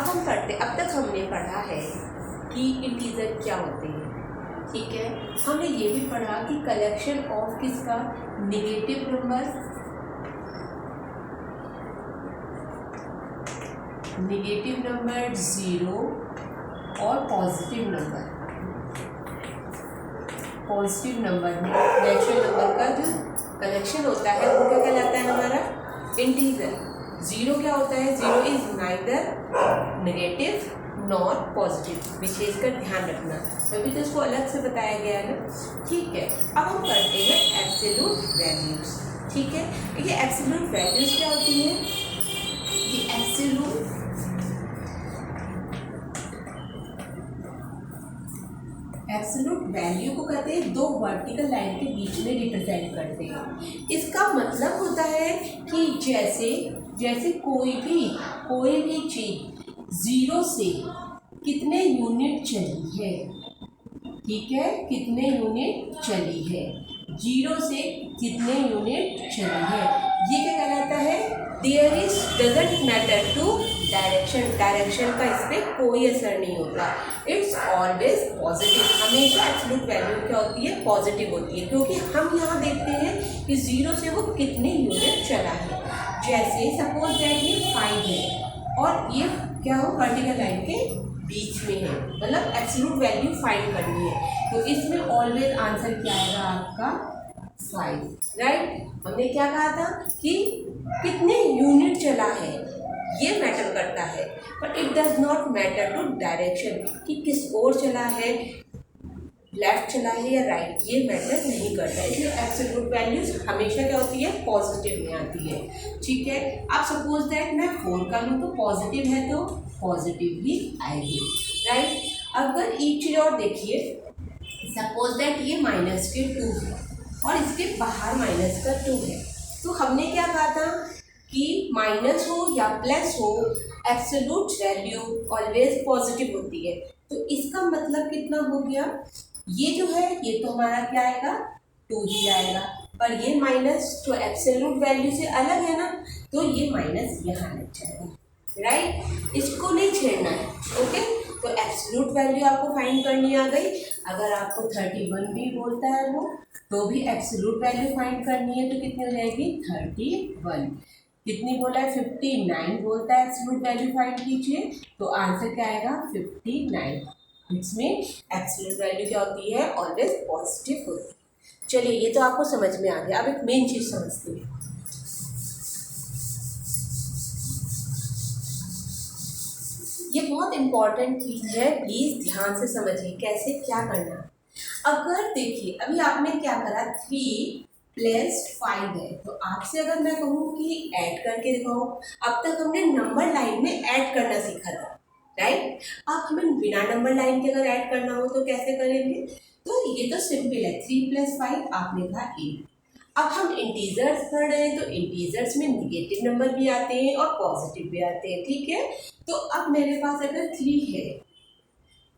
अब हम पढ़ते, अब तक हमने पढ़ा है कि इंटीजर क्या होते हैं, ठीक है। हमने ये भी पढ़ा कि कलेक्शन ऑफ किसका, नेगेटिव नंबर, नेगेटिव नंबर 0 और पॉजिटिव नंबर, पॉजिटिव नंबर में नेचुरल नंबर का जो कलेक्शन होता है वो क्या कहलाता है हमारा, इंटीजर। 0 क्या होता है, 0 is neither negative nor positive, विशेष कर ध्यान रखना, तभी तो इसको अलग से बताया गया है ना, ठीक है। अब हम करते हैं एब्सोल्यूट वैल्यूज, ठीक है। देखिए एब्सोल्यूट वैल्यूज क्या होती है, ये एब्सोल्यूट वैल्यू को कहते हैं दो वर्टिकल लाइन के बीच में रिप्रेजेंट करते हैं। इसका मतलब होता है कि जैसे कोई भी चीज 0 से कितने यूनिट चली है, ठीक है, कितने यूनिट चली है, 0 से कितने यूनिट चली है, ये क्या कहलाता है, there is doesn't matter to direction, direction का इस पर कोई असर नहीं होता, इट्स ऑलवेज पॉजिटिव, हमेशा एब्सोल्यूट वैल्यू क्या होती है, पॉजिटिव होती है, क्योंकि हम यहाँ देखते हैं कि 0 से वो कितने यूनिट चला है। जैसे सपोज दैट ये 5 है और ये क्या हो, वर्टिकल लाइन के बीच में है, मतलब एब्सोल्यूट वैल्यू फाइंड करनी है, तो इसमें ऑलवेज आंसर क्या आएगा आपका 5, राइट। हमने क्या कहा था कि कितने यूनिट चला है ये मैटर करता है, but it does not matter to direction, कि किस ओर चला है, लेफ्ट चला है या राइट, ये मैटर नहीं करता, इसलिए एब्सोल्यूट वैल्यूज हमेशा क्या होती है, पॉजिटिव में आती है, ठीक है। अब सपोज दैट मैं 4 का लूँ तो पॉजिटिव है तो पॉजिटिव ही आएगी, राइट। अगर एक चीज़ और देखिए, सपोज दैट ये माइनस के 2 है और इसके बाहर माइनस का 2 है, तो हमने क्या कहा था कि माइनस हो या प्लस हो, एब्सोल्यूट वैल्यू ऑलवेज पॉजिटिव होती है, तो इसका मतलब कितना हो गया, ये जो है ये तो हमारा क्या आएगा, 2 ही आएगा, पर ये माइनस तो एब्सोल्यूट वैल्यू से अलग है ना, तो ये माइनस यहाँ लग जाएगा, राइट, इसको नहीं छेड़ना है, ओके। तो एब्सोल्यूट वैल्यू आपको फाइंड करनी आ गई। अगर आपको 31 भी बोलता है वो, तो भी एब्सोल्यूट वैल्यू फाइंड करनी है, तो कितनी हो जाएगी, 31। कितनी बोला है, 59 बोलता है एब्सोल्यूट वैल्यू फाइंड कीजिए, तो आंसर क्या आएगा, 59। इसमें एब्सोल्यूट वैल्यू क्या होती है, ऑलवेज पॉजिटिव होती है। चलिए ये तो आपको समझ में आ गया, अब एक मेन चीज समझते हैं। ये बहुत इंपॉर्टेंट चीज है, प्लीज ध्यान से समझिए कैसे क्या करना। अगर देखिए अभी आपने क्या करा, 3 + 5 है, तो आपसे अगर मैं कहूँ कि ऐड करके दिखाओ, अब तक हमने नंबर लाइन में ऐड करना सीखा था, राइट। अब हमें बिना नंबर लाइन के अगर ऐड करना हो तो कैसे करेंगे, तो ये तो सिंपल है, 3 + 5 आपने कहा 8। अब हम इंटीजर्स पढ़ रहे हैं, तो इंटीजर्स में निगेटिव नंबर भी आते हैं और पॉजिटिव भी आते हैं, ठीक है। तो अब मेरे पास अगर 3 है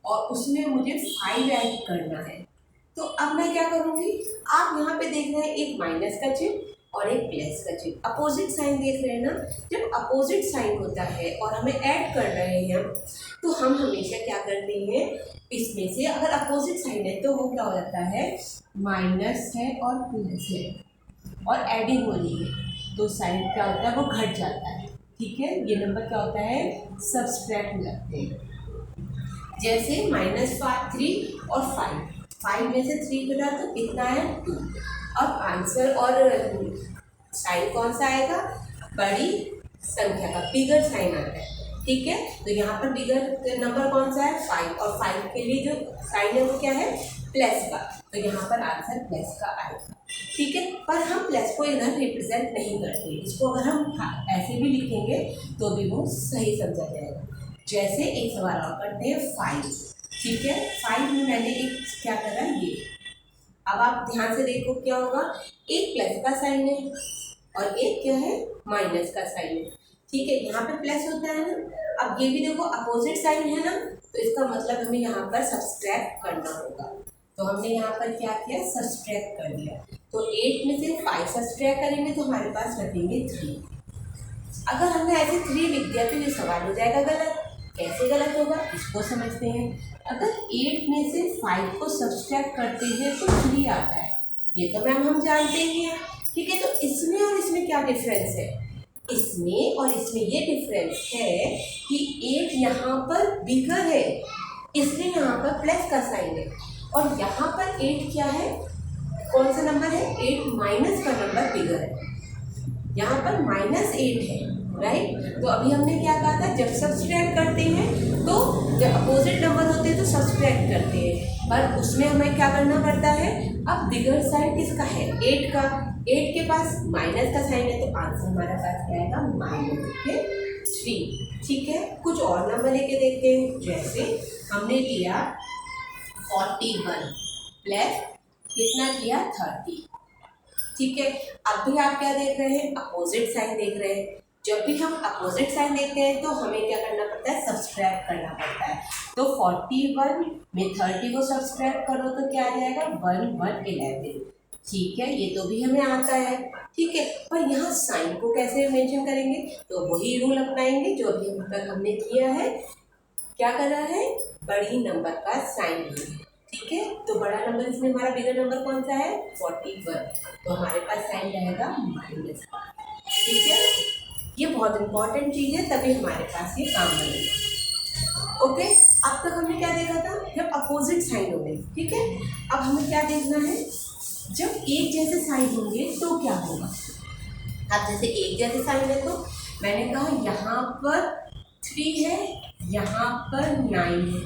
और उसमें मुझे 5 ऐड करना है, तो अब मैं क्या करूँगी, आप यहाँ पे देख रहे हैं एक माइनस का चिन्ह और एक प्लस का चिन्ह, अपोजिट साइन देख रहे हैं ना। जब अपोजिट साइन होता है और हमें ऐड कर रहे हैं, तो हम हमेशा क्या करते हैं, इसमें से अगर अपोजिट साइन है तो वो क्या हो जाता है, माइनस है और प्लस है और एडिंग हो रही है, तो साइन क्या होता है, वो घट जाता है, ठीक है। ये नंबर क्या होता है, सब्सट्रैक्ट हो जाते हैं। जैसे -3 और 5 में से 3 घटा तो कितना है, 2। अब आंसर और साइन कौन सा आएगा, बड़ी संख्या का, बिगर साइन आता है, ठीक है। तो यहाँ पर बिगर नंबर कौन सा है, 5, और 5 के लिए जो साइन है वो क्या है, प्लस का, तो यहाँ पर आंसर प्लस का आएगा, ठीक है। पर हम प्लस को इधर रिप्रेजेंट नहीं करते, इसको अगर हम ऐसे भी लिखेंगे तो भी वो सही समझा जाएगा। जैसे एक सवाल और करते हैं, 5, ठीक है। 5 में मैंने एक क्या करा, ये, अब आप ध्यान से देखो क्या होगा, एक प्लस का साइन है और एक क्या है, माइनस का साइन है, ठीक है। यहाँ पे प्लस होता है ना, अब ये भी देखो अपोजिट साइन है ना, तो इसका मतलब हमें यहाँ पर सब्सट्रैक्ट करना होगा, तो हमने यहाँ पर क्या किया, सब्सट्रैक्ट कर दिया, तो 8 में से 5 सब्सट्रैक्ट करेंगे तो हमारे पास बचेंगे 3। अगर हमने ऐसे 3 लिख दिया तो ये सवाल हो जाएगा गलत, कैसे गलत होगा इसको समझते हैं। अगर 8 में से 5 को सब्सट्रैक्ट करते हैं तो 3 आता है, ये तो मैम हम जानते ही हैं। ठीक है, तो इसमें और इसमें क्या डिफरेंस है? इसमें और इसमें ये डिफरेंस है कि 8 यहाँ पर बिगर है, इसलिए यहाँ पर प्लस का साइन है, और यहाँ पर 8 क्या है, कौन सा नंबर है? 8 माइनस का नंबर बिगर है, यहाँ पर -8 है, राइट। तो अभी हमने क्या कहा था, जब सब्सट्रैक्ट करते हैं तो जब अपोजिट नंबर होते हैं तो सब्सट्रैक्ट करते हैं, पर उसमें हमें क्या करना पड़ता है? अब बिगर साइन किसका है? 8 का। 8 के पास माइनस का साइन है, तो आंसर हमारे पास क्या आएगा? -3। ठीक है, कुछ और नंबर लेके देखते हैं। जैसे हमने लिया 41 प्लस कितना किया? 30। ठीक है, अब भी आप क्या देख रहे हैं? अपोजिट साइन देख रहे हैं। जब भी हम अपोजिट साइन देखते हैं तो हमें क्या करना पड़ता है? सब्सट्रैक्ट करना पड़ता है। तो 41 में 30 को सब्सट्रैक्ट करो तो क्या आ जाएगा? 1 1 11। ठीक है, ये तो भी हमें आता है। ठीक है, पर यहाँ साइन को कैसे मेंशन करेंगे? तो वही रूल अपनाएंगे जो अभी हम तक हमने किया है। क्या कर रहा है? बड़ी नंबर का साइन। ठीक है, तो बड़ा नंबर इसमें हमारा बिगर नंबर कौन सा है? 41। तो हमारे पास साइन रहेगा माइनस का। ठीक है, ये बहुत इंपॉर्टेंट चीज़ है, तभी हमारे पास ये काम बनेगा। ओके, अब तक हमने क्या देखा था? जब अपोजिट साइन होंगे। ठीक है, अब हमें क्या देखना है? जब एक जैसे साइन होंगे तो क्या होगा? अब जैसे एक जैसे साइन है तो मैंने कहा यहाँ पर 3 है, यहाँ पर 9 है।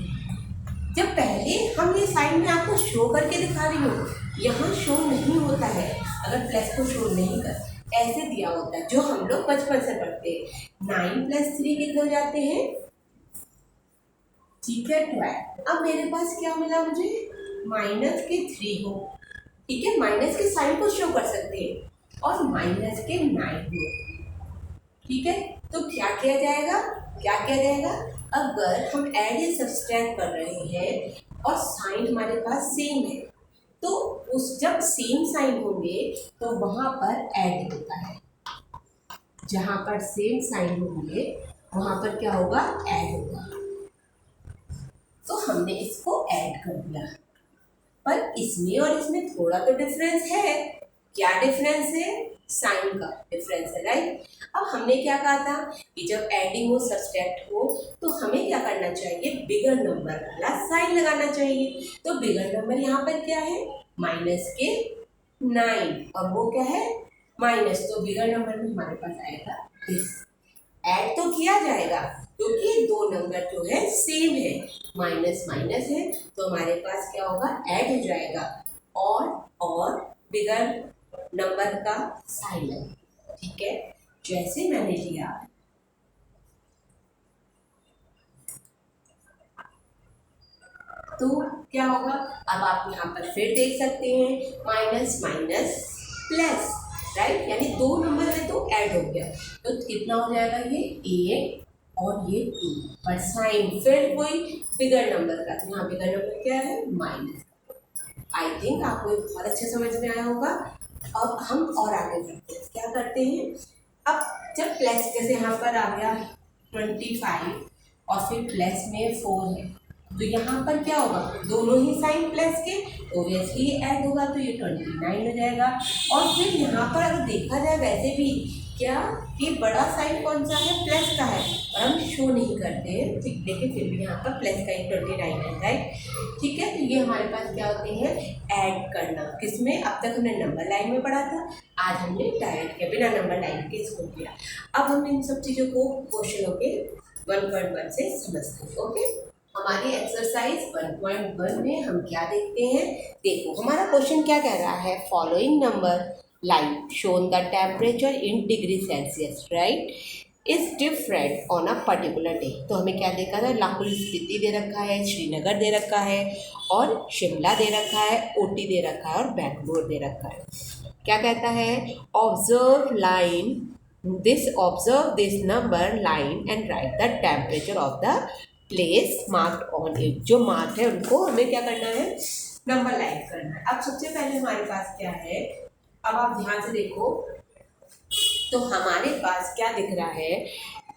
जब पहले हम ये साइन में आपको शो करके दिखा रही हूँ, यहाँ शो नहीं होता है। अगर प्लस को शो नहीं कर, ऐसे दिया होता है जो हम लोग बचपन से पढ़ते हैं। 9 + 3 कितने हो जाते हैं? ठीक है, 12। अब मेरे पास क्या मिला मुझे? -3 हो। ठीक है, माइनस के साइन को शो कर सकते हैं और -9 हो। ठीक है, तो क्या किया जाएगा? क्या किया जाएगा? अगर हम ऐड या सब्सट्रैक्ट कर रहे हैं और साइन हमारे पास सेम है, तो उस जब सेम साइन होंगे तो वहाँ पर ऐड होता है। जहाँ पर सेम साइन होंगे वहाँ पर क्या होगा? ऐड होगा। तो हमने इसको ऐड कर दिया, पर इसमें और इसमें थोड़ा तो डिफरेंस है। क्या डिफरेंस है? साइन का डिफरेंस है, राइट। अब हमने क्या कहा था कि जब एडिंग हो, सब्सट्रैक्ट हो, तो हमें क्या करना चाहिए? बिगर नंबर वाला साइन लगाना चाहिए। तो बिगर नंबर यहाँ पर क्या है? -9, और वो क्या है? माइनस। तो बिगर नंबर में हमारे पास आएगा दिस। ऐड तो किया जाएगा क्योंकि ये दो नंबर जो है सेम है, माइनस माइनस है, तो हमारे पास क्या होगा? ऐड हो जाएगा और बिगर नंबर का साइन है। ठीक है, जैसे मैंने लिया तो क्या होगा? अब आप यहाँ पर फिर देख सकते हैं माइनस माइनस प्लस, राइट, यानी दो नंबर है तो ऐड हो गया। तो कितना हो जाएगा? ये 8 और ये 2, पर साइन फिर कोई बिगर नंबर का। तो यहाँ बिगर नंबर क्या है? माइनस। आई थिंक आपको बहुत अच्छे समझ में आया होगा। अब हम और आगे बढ़ते हैं। क्या करते हैं? अब जब प्लस, जैसे यहाँ पर आ गया 25 और फिर प्लस में 4 है, तो यहाँ पर क्या होगा? दोनों ही साइन प्लस के, ओबियसली ये ऐड होगा तो ये 29 हो जाएगा। और फिर यहाँ पर अगर देखा जाए वैसे भी क्या ये बड़ा साइन कौन सा है? प्लस का है, और हम शो नहीं करते हैं। ठीक, लेकिन फिर भी यहाँ पर प्लस का ही 29 है, राइट। ठीक है, तो ये हमारे पास क्या होते हैं? ऐड करना। किसमें? अब तक हमने नंबर लाइन में पढ़ा था, आज हमने डायरेक्ट के बिना नंबर लाइन के इसको किया। अब हम इन सब चीज़ों को क्वेश्चनों के 1.1 से समझते हैं। ओके, हमारी एक्सरसाइज 1.1 में हम क्या देखते हैं? देखो हमारा क्वेश्चन क्या कह रहा है? Following number line shown the temperature in degree Celsius, right, is different on a particular day. तो हमें क्या देखा था? लाहौल स्पीति दे रखा है, श्रीनगर दे रखा है, और शिमला दे रखा है, ऊटी दे रखा है, और बेंगलोर दे रखा है। क्या कहता है? Observe this number line and right the temperature of the place marked on it. जो मार्क है उनको हमें क्या करना है? नंबर लाइन करना है। अब सबसे पहले हमारे पास क्या है? अब आप ध्यान से देखो तो हमारे पास क्या दिख रहा है?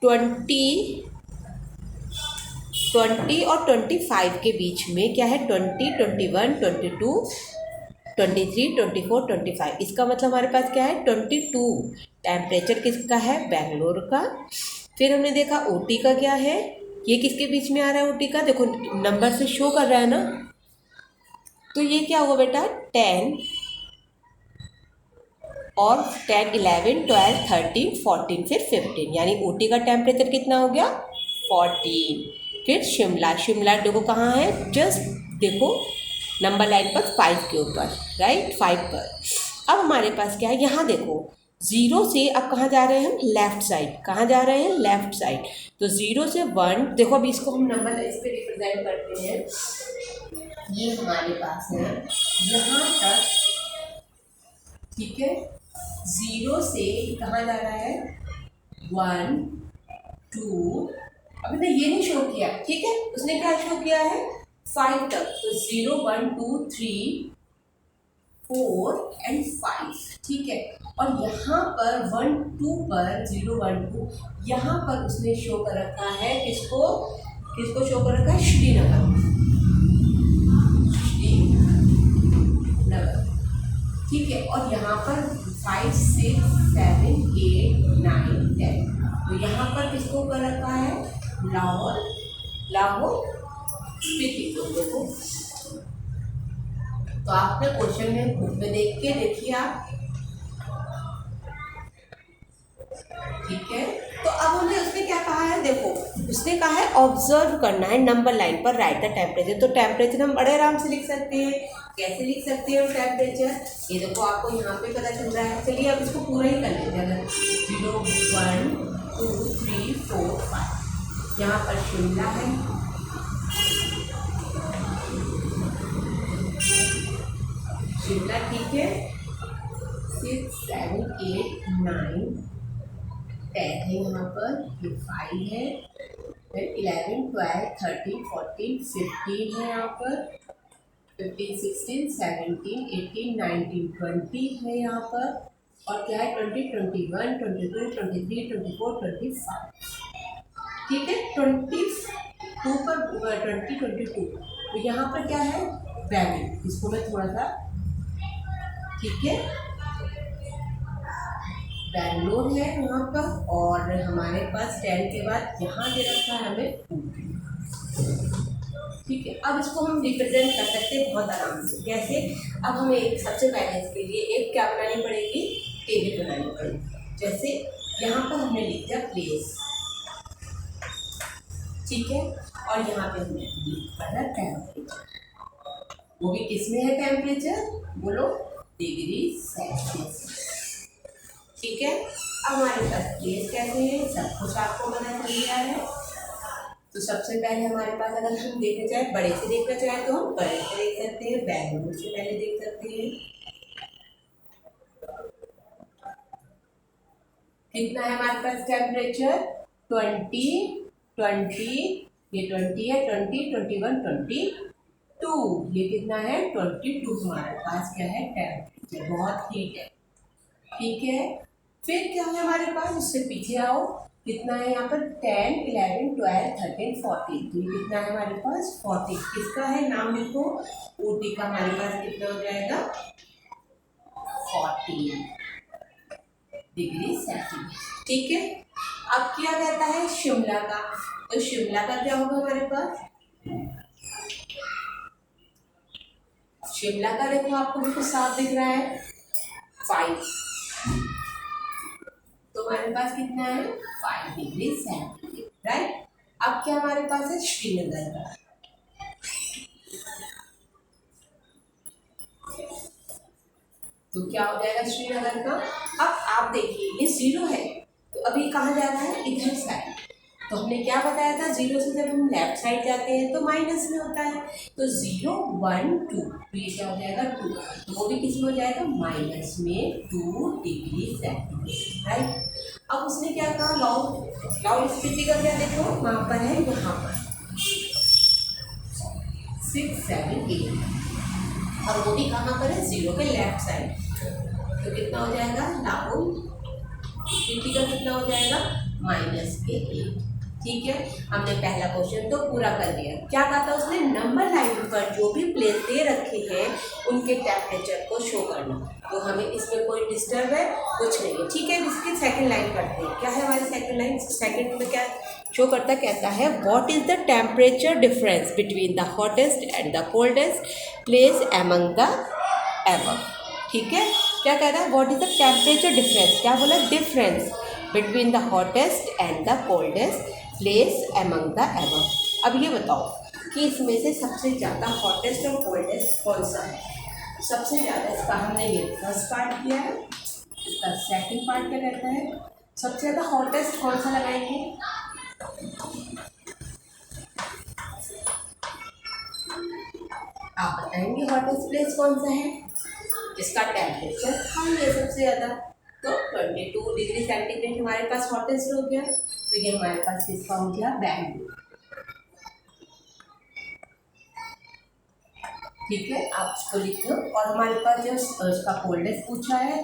20 20 और 25 के बीच में क्या है 20, 21, 22, 23, 24, 25। इसका मतलब हमारे पास क्या है 22 टेम्परेचर किसका है बेंगलोर का। फिर हमने देखा ऊटी का क्या है, ये किसके बीच में आ रहा है ऊटी का, देखो नंबर से शो कर रहा है ना, तो ये क्या हुआ बेटा 10 और 10, 11, 12, 13, 14 फिर 15, यानी ऊटी का टेम्परेचर कितना हो गया 14। फिर शिमला, शिमला देखो कहाँ है, जस्ट देखो नंबर लाइन पर 5 के ऊपर, राइट 5 पर। अब हमारे पास क्या है, यहाँ देखो 0 से अब कहाँ जा रहे हैं हम, लेफ्ट साइड, कहाँ जा रहे हैं लेफ्ट साइड, तो 0 से 1, देखो अभी इसको हम नंबर इस पे रिप्रेजेंट करते हैं, ये हमारे पास है यहाँ तक, ठीक है 0 से कहाँ जा रहा है 1, 2, अभी तो ये नहीं शो किया, ठीक है उसने क्या शो किया है 5 तक, तो 0, 1, 2, 3, 4 एंड 5, ठीक है। और यहाँ पर 1, 2 पर 0, 1, 2 यहाँ पर उसने शो कर रखा है किसको, किसको शो कर रखा है श्रीनगर, श्रीनगर, ठीक है। और यहाँ पर 5, 6, 7, 8, 9, 10, तो यहाँ पर किसको कर रखा है लाहौर, लाहौर स्पीति को, देखो तो आपने क्वेश्चन में बुक में देख के देखिए आप, ठीक है। तो अब हमने उसने क्या कहा है, देखो उसने कहा है ऑब्जर्व करना है नंबर लाइन पर राइट द टेम्परेचर, तो टेम्परेचर हम बड़े आराम से लिख सकते हैं, कैसे लिख सकते हैं टेम्परेचर, ये देखो आपको यहाँ पे पता चल रहा है, चलिए अब इसको पूरा ही कर लेते हैं, अगर 0, 1, 2, 3, 4, 5, यहाँ पर शिमला है, शिमला ठीक है, 6, 7, 8, 9, 10 है यहाँ पर, ये 5 है, फिर 11, 12, 13, 14, 15 है यहाँ पर, 15, 16, 17, 18, 19, 20 है यहाँ पर, और क्या है 20, 21, 22, 23, 24, 25, ठीक है 22 पर 20, 22, तो यहाँ पर क्या है वैल्यू, इसको मैं थोड़ा सा, ठीक है बेंगलोर है वहाँ पर, और हमारे पास 10 के बाद यहाँ दे रखा है हमें, ठीक है। अब इसको हम रिप्रेजेंट कर सकते हैं बहुत आराम से, कैसे, अब हमें एक सबसे पहले इसके लिए एक क्या बनानी पड़ेगी, टेबल बनानी पड़ेगी, जैसे यहाँ पर हमने लिख दिया प्लेस, ठीक है, और यहाँ पे हमने लिखा है टेम्परेचर, वो भी किसमें है टेम्परेचर, बोलो डिग्री सेल्सियस, ठीक है। अब हमारे पास प्लेस कैसे है, सब कुछ आपको पता चल गया है, तो सबसे पहले हमारे पास अगर हम देखना चाहे बड़े से देखना चाहे तो हम बड़े से देख सकते हैं, बेंगलुरु से पहले देख सकते हैं, कितना है हमारे पास टेम्परेचर 20, 20, ये 20 है, 20, 21, 22, ये कितना है 22 हमारे पास क्या है टेम्परेचर, बहुत हीट है, ठीक है। फिर क्या है हमारे पास, उससे पीछे आओ, कितना है यहाँ पर 10, 11, 12, 13, 14, तो ये कितना है हमारे पास 40, किसका है नाम लिखो, ऊटी का हमारे पास कितना हो जाएगा 40 डिग्री सेल्सियस, ठीक है। अब क्या कहता है शिमला का, तो शिमला का क्या होगा हमारे पास, शिमला का देखो आपको बिल्कुल साफ दिख रहा है 5, तो हमारे पास कितना है 5 डिग्री सेल्सियस, राइट। अब क्या हमारे पास है श्रीनगर का, तो क्या हो जाएगा श्रीनगर का, अब आप देखिए ये 0 है, तो अभी कहाँ जा रहा है इधर साइड, तो हमने क्या बताया था 0 से जब हम लेफ्ट साइड जाते हैं तो माइनस में होता है, तो 0, 1, 2, तो ये क्या हो जाएगा 2, तो वो भी किसमें हो जाएगा माइनस में 2 डिग्री सेल्सियस, राइट। अब उसने क्या कहा लाहौर स्पीति का क्या देखो वहाँ पर है, यहाँ पर 6, 7, 8, और वो भी कहाँ पर है 0 के लेफ्ट साइड, तो कितना हो जाएगा लाहौर स्पीति का कितना हो जाएगा -8, ठीक है, हमने पहला क्वेश्चन तो पूरा कर लिया। क्या कहा था उसने, नंबर लाइन पर जो भी प्लेस दे रखे हैं उनके टेम्परेचर को शो करना। तो हमें इसमें कोई डिस्टर्ब है कुछ नहीं है, ठीक है। इसकी सेकंड लाइन पढ़ते हैं। क्या है हमारी सेकंड लाइन, सेकंड में क्या शो करता, कहता है what is the temperature difference between the hottest and the coldest place among the above. ठीक है, क्या कह रहा है, what is the temperature difference, क्या बोला, difference between the hottest and the coldest place among the above. अब ये बताओ कि इसमें से सबसे ज़्यादा हॉटेस्ट और कोल्डेस्ट कौन सा है। सबसे ज़्यादा इसका हमने ये फर्स्ट पार्ट किया है, इसका सेकंड पार्ट क्या कहता है, सबसे ज़्यादा हॉटेस्ट कौन सा लगाएंगे, आप बताएंगे हॉटेस्ट प्लेस कौन सा है, इसका टेम्परेचर हाई है सबसे ज़्यादा, तो 22 डिग्री सेंटीग्रेड हमारे पास हॉटेस्ट हो गया। तो ये हमारे पास किसका हो गया, बेंगलुरु। ठीक है, आप इसको लिख लो। और हमारे पास जो इसका कोल्डेस्ट पूछा है,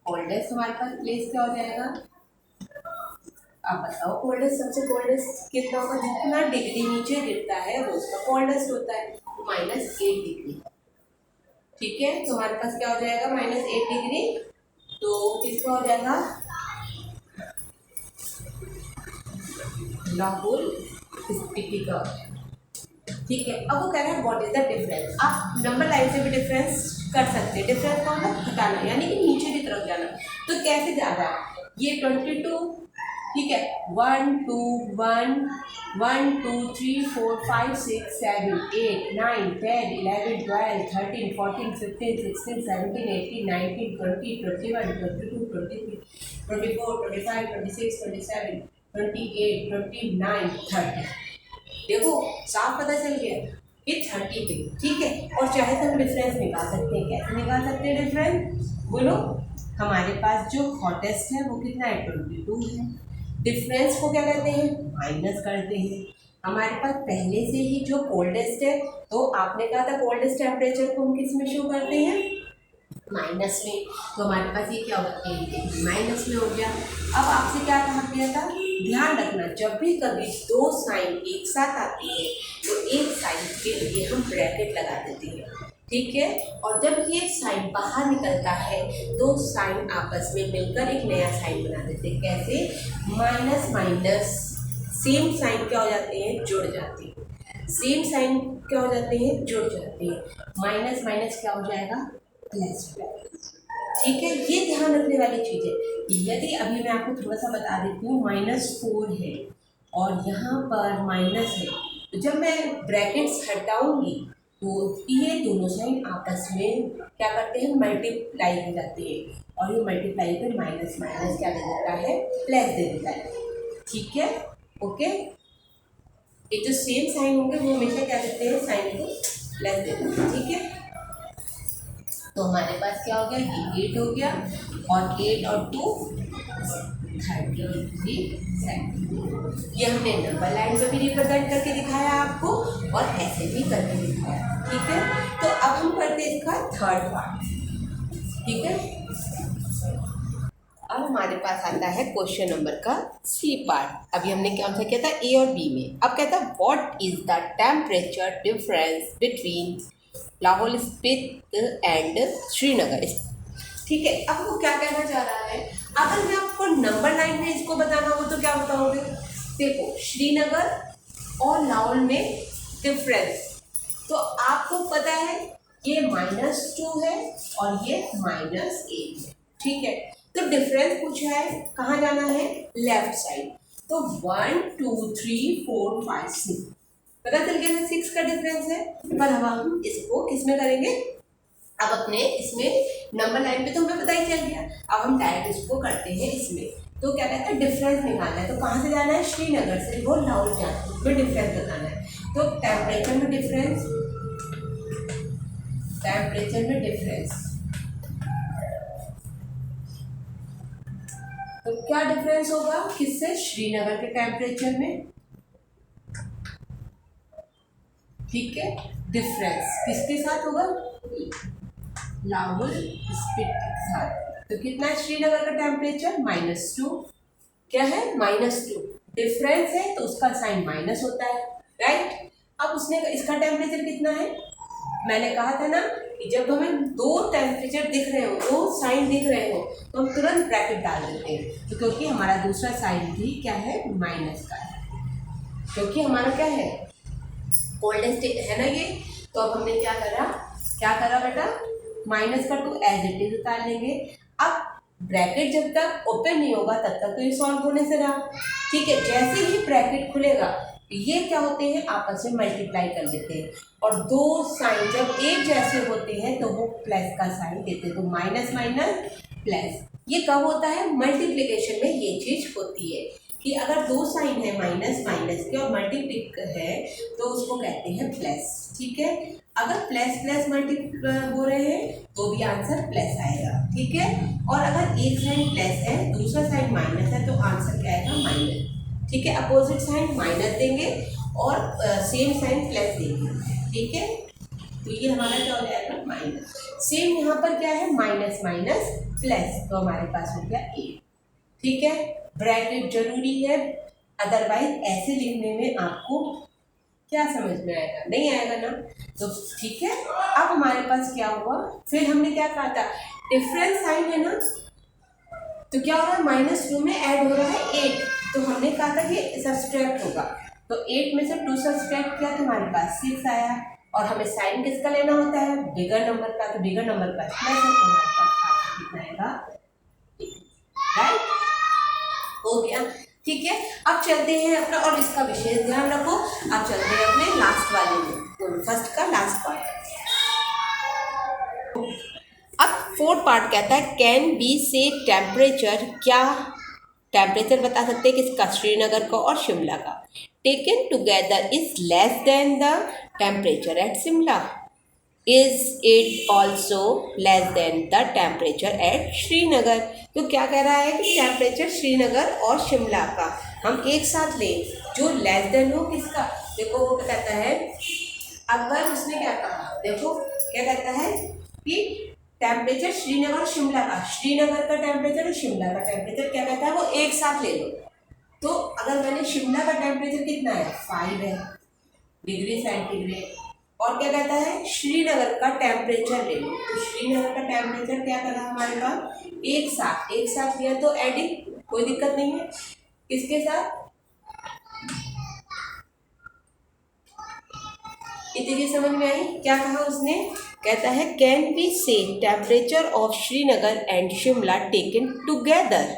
कोल्डेस्ट हमारे पास प्लेस क्या हो जाएगा, आप बताओ कोल्डेस्ट, सबसे कोल्डेस्ट कितना होगा, जितना डिग्री नीचे गिरता है वो उसका कोल्डेस्ट होता है, -8 डिग्री। ठीक है, तो हमारे पास क्या हो जाएगा, -8 डिग्री, तो किसका हो जाएगा, लाहौल स्पीति का। ठीक है, अब वो कह रहा है व्हाट इज द डिफरेंस। आप नंबर लाइन से भी डिफरेंस कर सकते हैं। डिफरेंस का मतलब घटाना, यानी कि नीचे की तरफ जाना। तो कैसे जा रहा है, ये 22, ठीक है, 1 2 1 1 2 3 4 5 6 7 8 9 10 11 12 13 14 15 16 17 18 19 20 21 22 23 24 25 26 27 28 29 30। देखो साफ पता चल गया कि 30 पे। ठीक है, और चाहे तो हम डिफरेंस निकाल सकते हैं। कैसे निकाल सकते हैं डिफरेंस, बोलो। हमारे पास जो हॉटेस्ट है वो कितना है, 22 है। डिफरेंस को क्या करते हैं, माइनस करते हैं। हमारे पास पहले से ही जो कोल्डेस्ट है, तो आपने कहा था कोल्डेस्ट टेम्परेचर को हम किस में शो करते हैं, माइनस में। तो हमारे पास ये क्या होगा, माइनस में हो गया। अब आपसे क्या कहा गया था, ध्यान रखना जब भी कभी दो साइन एक साथ आती है तो एक साइन के लिए हम ब्रैकेट लगा देते हैं। ठीक है, और जब ये साइन बाहर निकलता है तो साइन आपस में मिलकर एक नया साइन बना देते हैं। कैसे, माइनस माइनस सेम साइन क्या हो जाते हैं, जुड़ जाते हैं। सेम साइन क्या हो जाते हैं, जुड़ जाते हैं। माइनस माइनस क्या हो जाएगा, प्लस। ठीक है, ये ध्यान रखने वाली चीज़ है। यदि अभी मैं आपको थोड़ा सा बता देती हूँ, -4 है और यहाँ पर माइनस है, तो जब मैं ब्रैकेट्स हटाऊंगी तो ये दोनों साइन आपस में क्या करते हैं, मल्टीप्लाई हो जाते हैं। और ये मल्टीप्लाई पर माइनस माइनस क्या दे देता है, प्लस दे देता है। ठीक है, ओके। ये जो सेम साइन होंगे वो हमेशा क्या देते हैं, साइन को प्लस दे देते हैं। ठीक है, तो हमारे पास क्या हो गया, ये 8 हो गया, और 8 और 2 33 सेंटीमीटर। ये हमने नंबर लाइन पे भी रिप्रेजेंट करके दिखाया आपको, और ऐसे भी करके दिखाया। ठीक है, तो अब हम करते हैं इसका थर्ड पार्ट। ठीक है, अब हमारे पास आता है क्वेश्चन नंबर का सी पार्ट। अभी हमने क्या किया था, ए और बी में। अब कहता है what is the temperature difference between Lahaul Spiti and Srinagar. ठीक है, अब वो क्या कहना चाह रहा है, अगर मैं आपको नंबर लाइन में इसको बताना हो तो क्या बताओगे। देखो, श्रीनगर और लाहौल में डिफरेंस, तो आपको पता है ये -2 है और ये -8 है। ठीक है, तो डिफरेंस पूछा है, कहाँ जाना है, लेफ्ट साइड। तो 1 2 3 4 5 6 पता चल गया ना, 6 का डिफरेंस है। पर हम इसको किस में करेंगे, अब अपने इसमें नंबर लाइन पे तो हमें पता ही चल गया। अब हम डायरेक्ट इसको करते हैं इसमें। तो क्या कहते हैं, डिफरेंस निकालना है। तो कहाँ से जाना है, श्रीनगर से वो लाहौल जाना है, उसमें डिफरेंस बताना है। तो टेम्परेचर में डिफरेंस, टेम्परेचर में डिफरेंस, तो क्या डिफरेंस होगा, किससे, श्रीनगर के टेम्परेचर में। ठीक है, डिफरेंस किसके साथ होगा, लाहौल स्पीति के साथ। तो कितना है श्रीनगर का टेम्परेचर, -2। क्या है -2, डिफरेंस है तो उसका साइन माइनस होता है, राइट। अब उसने इसका टेम्परेचर कितना है, मैंने कहा था ना कि जब हमें दो टेम्परेचर दिख रहे हो, दो साइन दिख रहे हो, तो हम तुरंत ब्रैकेट डाल देते हैं, तो क्योंकि हमारा दूसरा साइन भी क्या है, माइनस का है, क्योंकि हमारा क्या है, कोल्डेस्ट है ना ये। तो अब हमने क्या करा बेटा, माइनस का 2 एज इट इज उतार लेंगे। अब ब्रैकेट जब तक ओपन नहीं होगा तब तक तो ये सॉल्व होने से रहा, ठीक है। जैसे ही ब्रैकेट खुलेगा ये क्या होते हैं, आपस में मल्टीप्लाई कर देते हैं, और दो साइन जब एक जैसे होते हैं तो वो प्लस का साइन देते हैं, तो माइनस माइनस प्लस। ये कब होता है, मल्टीप्लिकेशन में ये चीज होती है कि अगर दो साइन है माइनस माइनस के और मल्टीप्लिक है तो उसको कहते हैं प्लस, ठीक है। अगर प्लस प्लस मल्टीप्लाई हो रहे हैं तो भी आंसर प्लस आएगा, ठीक है। और अगर एक साइन प्लस है दूसरा साइन माइनस है तो आंसर क्या आएगा, माइनस, ठीक है। अपोजिट साइन माइनस देंगे और सेम साइन प्लस देंगे, ठीक है। तो ये हमारा क्या हो जाएगा, माइनस। सेम यहाँ पर क्या है, माइनस माइनस प्लस, तो हमारे पास हो गया 8, ठीक है। ब्रैकेट जरूरी है, अदरवाइज ऐसे लिखने में आपको क्या समझ में आएगा, नहीं आएगा ना, तो ठीक है। अब हमारे पास क्या हुआ, फिर हमने क्या कहा था, डिफरेंस साइन है ना, तो क्या हो रहा है, -2 में ऐड हो रहा है 8, तो हमने कहा था कि सब्सट्रैक्ट होगा, तो 8 में से 2 सब्सट्रैक्ट किया तो हमारे पास 6 आया, और हमें साइन किसका लेना होता है, बिगर नंबर का, तो बिगर नंबर का प्लस है, तो हमारे पास आंसर कितना आएगा, राइट, हो गया, ठीक है। अब चलते हैं अपना, और इसका विशेष ध्यान रखो, अब चलते हैं अपने लास्ट वाले में, फर्स्ट का लास्ट पार्ट। अब फोर्थ पार्ट कहता है कैन बी से टेम्परेचर, क्या टेम्परेचर बता सकते हैं किसका, श्रीनगर का और शिमला का, taken together is less than the temperature at Shimla, is it also less than the temperature at Srinagar. तो क्या कह रहा है कि टेम्परेचर श्रीनगर और शिमला का हम एक साथ लें, जो लेस देन हो किसका, देखो वो क्या कहता है, अगर उसने क्या कहा, देखो क्या कहता है कि टेम्परेचर श्रीनगर और शिमला का, श्रीनगर का टेम्परेचर और शिमला का टेम्परेचर क्या कहता है, वो एक साथ ले लो। तो अगर मैंने शिमला का टेम्परेचर कितना है, 5 है डिग्री सेंटीग्रेड, और क्या कहता है, श्रीनगर का टेम्परेचर ले लो, तो श्रीनगर का टेम्परेचर क्या कर रहा है हमारे पास, एक साथ लिया तो एडिंग, कोई दिक्कत नहीं है, किसके साथ, इतनी समझ में आई, क्या कहा उसने, कहता है कैन बी से temperature of Srinagar and Shimla taken together,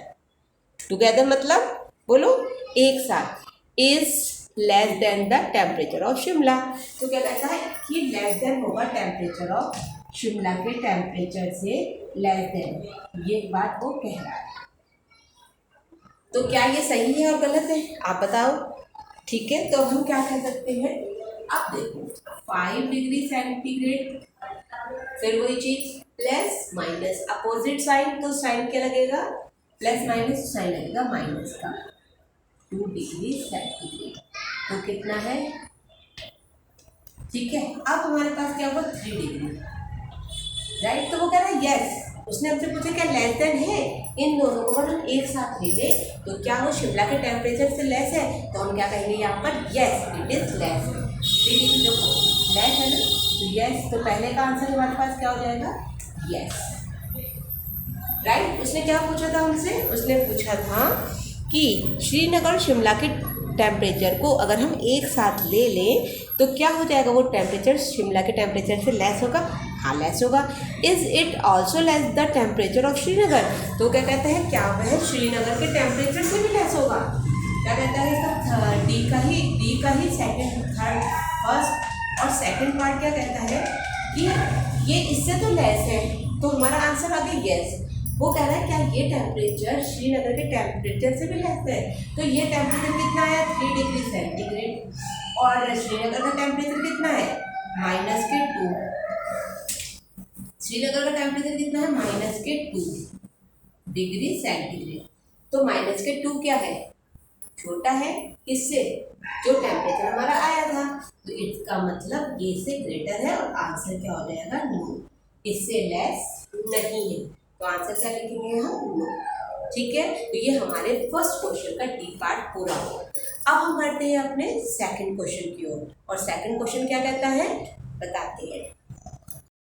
together मतलब बोलो एक साथ, is less than the temperature of Shimla. तो क्या कहता है कि लेस देन होगा टेम्परेचर ऑफ शिमला के टेम्परेचर से, लेस देन, ये बात वो कह रहा है। तो क्या ये सही है और गलत है, आप बताओ, ठीक है। तो हम क्या कह सकते हैं, अब देखो 5 डिग्री सेंटीग्रेड, फिर वही चीज प्लस माइनस, अपोजिट साइन, तो साइन क्या लगेगा, प्लस माइनस साइन लगेगा माइनस का, 2 डिग्री सेंटीग्रेड, तो कितना है, ठीक है। अब हमारे पास क्या होगा, 3 डिग्री, राइट। तो वो कह रहा है यस, उसने हमसे पूछा क्या लेस देन है, इन दोनों को अगर हम एक साथ ले ले तो क्या वो शिमला के टेम्परेचर से लेस है, तो हम क्या कहेंगे यहाँ पर, यस इट इज लेस, देखो लेस है ना, तो यस, तो पहले का आंसर हमारे पास क्या हो जाएगा, यस, राइट। उसने क्या पूछा था हमसे, उसने पूछा था कि श्रीनगर और शिमला के टेम्परेचर को अगर हम एक साथ ले लें तो क्या हो जाएगा, वो टेम्परेचर शिमला के टेम्परेचर से लेस होगा, हाँ लेस होगा। Is it also less the temperature of Srinagar, तो क्या कहता है, क्या वह श्रीनगर के टेम्परेचर से भी लेस होगा, क्या कहता है इसका, डी का ही सेकंड थर्ड फर्स्ट और सेकंड पार्ट क्या कहता है कि ये इससे तो लेस है, तो हमारा आंसर आ गया यस। वो कह रहा है क्या ये टेम्परेचर श्रीनगर के टेम्परेचर से भी लेस है, तो ये टेम्परेचर कितना है, 3 डिग्री सेंटीग्रेड, और श्रीनगर का टेम्परेचर कितना है, -2, श्रीनगर का टेम्परेचर कितना है, -2 डिग्री सेंटीग्रेड, तो -2 क्या है, छोटा है किससे, जो टेम्परेचर हमारा आया था, तो इसका मतलब ये से ग्रेटर है, और आंसर क्या हो जाएगा, नो, इससे लेस नहीं है, तो आंसर क्या लिखेंगे हम, नो, ठीक है, तो ये हमारे फर्स्ट क्वेश्चन का डी पार्ट पूरा हुआ। अब हम बढ़ते हैं अपने सेकंड क्वेश्चन की ओर, और सेकंड क्वेश्चन क्या कहता है बताते हैं।